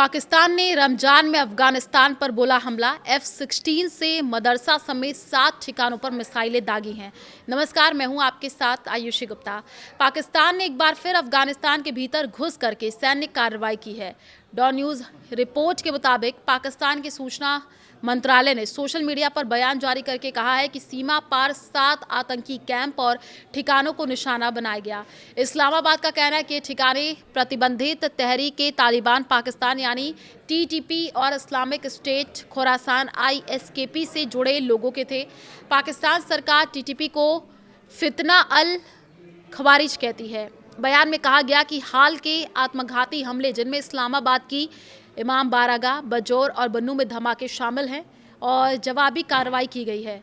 पाकिस्तान ने रमजान में अफगानिस्तान पर बोला हमला। F-16 से मदरसा समेत 7 ठिकानों पर मिसाइलें दागी हैं। नमस्कार, मैं हूं आपके साथ आयुषी गुप्ता। पाकिस्तान ने एक बार फिर अफगानिस्तान के भीतर घुस करके सैन्य कार्रवाई की है। डॉ न्यूज़ रिपोर्ट के मुताबिक पाकिस्तान के सूचना मंत्रालय ने सोशल मीडिया पर बयान जारी करके कहा है कि सीमा पार 7 आतंकी कैंप और ठिकानों को निशाना बनाया गया। इस्लामाबाद का कहना है कि ठिकाने प्रतिबंधित तहरीक तालिबान पाकिस्तान यानी TTP और इस्लामिक स्टेट खुरासान ISKP से जुड़े लोगों के थे। पाकिस्तान सरकार TTP को फितना अल खवारिज कहती है। बयान में कहा गया कि हाल के आत्मघाती हमले जिनमें इस्लामाबाद की इमाम बारागाह, बजौर और बन्नू में धमाके शामिल हैं और जवाबी कार्रवाई की गई है।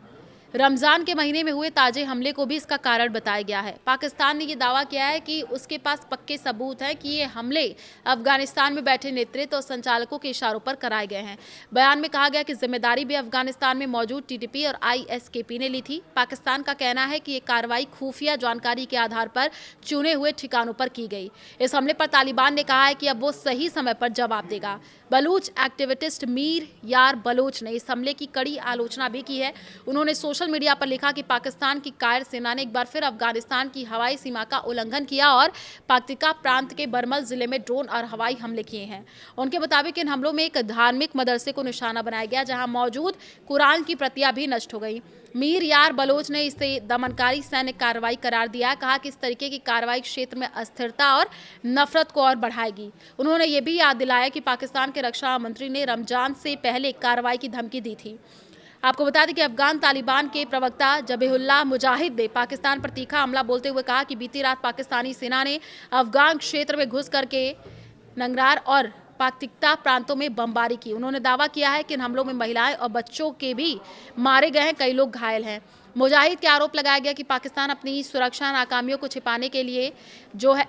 रमज़ान के महीने में हुए ताजे हमले को भी इसका कारण बताया गया है। पाकिस्तान ने ये दावा किया है कि उसके पास पक्के सबूत हैं कि ये हमले अफगानिस्तान में बैठे नेतृत्व और संचालकों के इशारों पर कराए गए हैं। बयान में कहा गया कि जिम्मेदारी भी अफगानिस्तान में मौजूद TTP और ISKP ने ली थी। पाकिस्तान का कहना है कि ये कार्रवाई खुफिया जानकारी के आधार पर चुने हुए ठिकानों पर की गई। इस हमले पर तालिबान ने कहा है कि अब वो सही समय पर जवाब देगा। बलूच एक्टिविस्ट मीर यार बलोच ने इस हमले की कड़ी आलोचना भी की है। उन्होंने सोशल मीडिया पर लिखा कि पाकिस्तान की कायर सेना ने एक बार फिर अफगानिस्तान की हवाई सीमा का उल्लंघन किया और पक्तिका प्रांत के बरमल जिले में ड्रोन और हवाई हमले किए हैं। उनके मुताबिक इन हमलों में एक धार्मिक मदरसे को निशाना बनाया गया जहां मौजूद कुरान की प्रतियां भी नष्ट हो गई। मीर यार बलोच ने इसे दमनकारी सैन्य कार्रवाई करार दिया। कहा कि इस तरीके की कार्रवाई क्षेत्र में अस्थिरता और नफरत को और बढ़ाएगी। उन्होंने ये भी याद दिलाया कि पाकिस्तान के रक्षा मंत्री ने रमजान से पहले कार्रवाई की धमकी दी थी। आपको बता दें कि अफगान तालिबान के प्रवक्ता जबीहुल्लाह मुजाहिद ने पाकिस्तान पर तीखा हमला बोलते हुए कहा कि बीती रात पाकिस्तानी सेना ने अफगान क्षेत्र में घुस करके नंगरार और पक्तिका प्रांतों में बमबारी की। उन्होंने दावा किया है कि इन हमलों में महिलाएं और बच्चों के भी मारे गए हैं, कई लोग घायल हैं। मुजाहिद के आरोप लगाया गया कि पाकिस्तान अपनी सुरक्षा नाकामियों को छिपाने के लिए जो है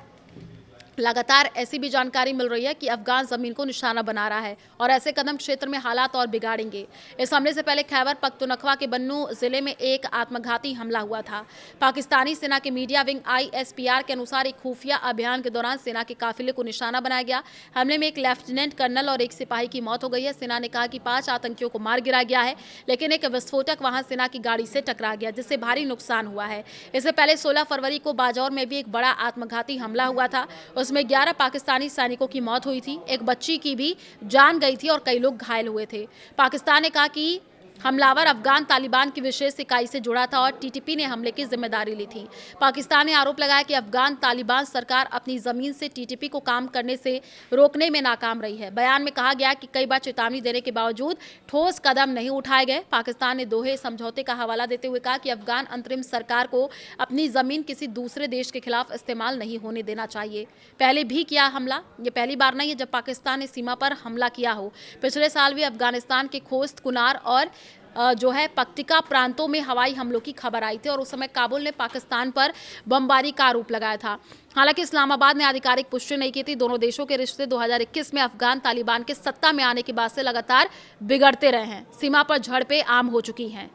लगातार ऐसी भी जानकारी मिल रही है कि अफगान जमीन को निशाना बना रहा है और ऐसे कदम क्षेत्र में हालात और बिगाड़ेंगे। इस हमले से पहले खैबर पख्तूनख्वा के बन्नू जिले में एक आत्मघाती हमला हुआ था। पाकिस्तानी सेना के मीडिया विंग ISPR के अनुसार एक खुफिया अभियान के दौरान सेना के काफिले को निशाना बनाया गया। हमले में एक लेफ्टिनेंट कर्नल और एक सिपाही की मौत हो गई है। सेना ने कहा कि 5 आतंकियों को मार गिराया गया है, लेकिन एक विस्फोटक वहां सेना की गाड़ी से टकरा गया जिससे भारी नुकसान हुआ है। इससे पहले 16 फरवरी को बाजौर में भी एक बड़ा आत्मघाती हमला हुआ था। उसमें 11 पाकिस्तानी सैनिकों की मौत हुई थी, एक बच्ची की भी जान गई थी और कई लोग घायल हुए थे। पाकिस्तान ने कहा कि हमलावर अफगान तालिबान की विशेष इकाई से जुड़ा था और TTP ने हमले की जिम्मेदारी ली थी। पाकिस्तान ने आरोप लगाया कि अफगान तालिबान सरकार अपनी जमीन से TTP को काम करने से रोकने में नाकाम रही है। बयान में कहा गया कि कई बार चेतावनी देने के बावजूद ठोस कदम नहीं उठाए गए। पाकिस्तान ने दोहे समझौते का हवाला देते हुए कहा कि अफगान अंतरिम सरकार को अपनी जमीन किसी दूसरे देश के खिलाफ इस्तेमाल नहीं होने देना चाहिए। पहले भी किया हमला, ये पहली बार नहीं है जब पाकिस्तान ने सीमा पर हमला किया हो। पिछले साल भी अफगानिस्तान के खोस्त, कुनार और जो है पक्तिका प्रांतों में हवाई हमलों की खबर आई थी और उस समय काबुल ने पाकिस्तान पर बमबारी का आरोप लगाया था। हालांकि इस्लामाबाद ने आधिकारिक पुष्टि नहीं की थी। दोनों देशों के रिश्ते 2021 में अफगान तालिबान के सत्ता में आने के बाद से लगातार बिगड़ते रहे हैं। सीमा पर झड़पें आम हो चुकी हैं।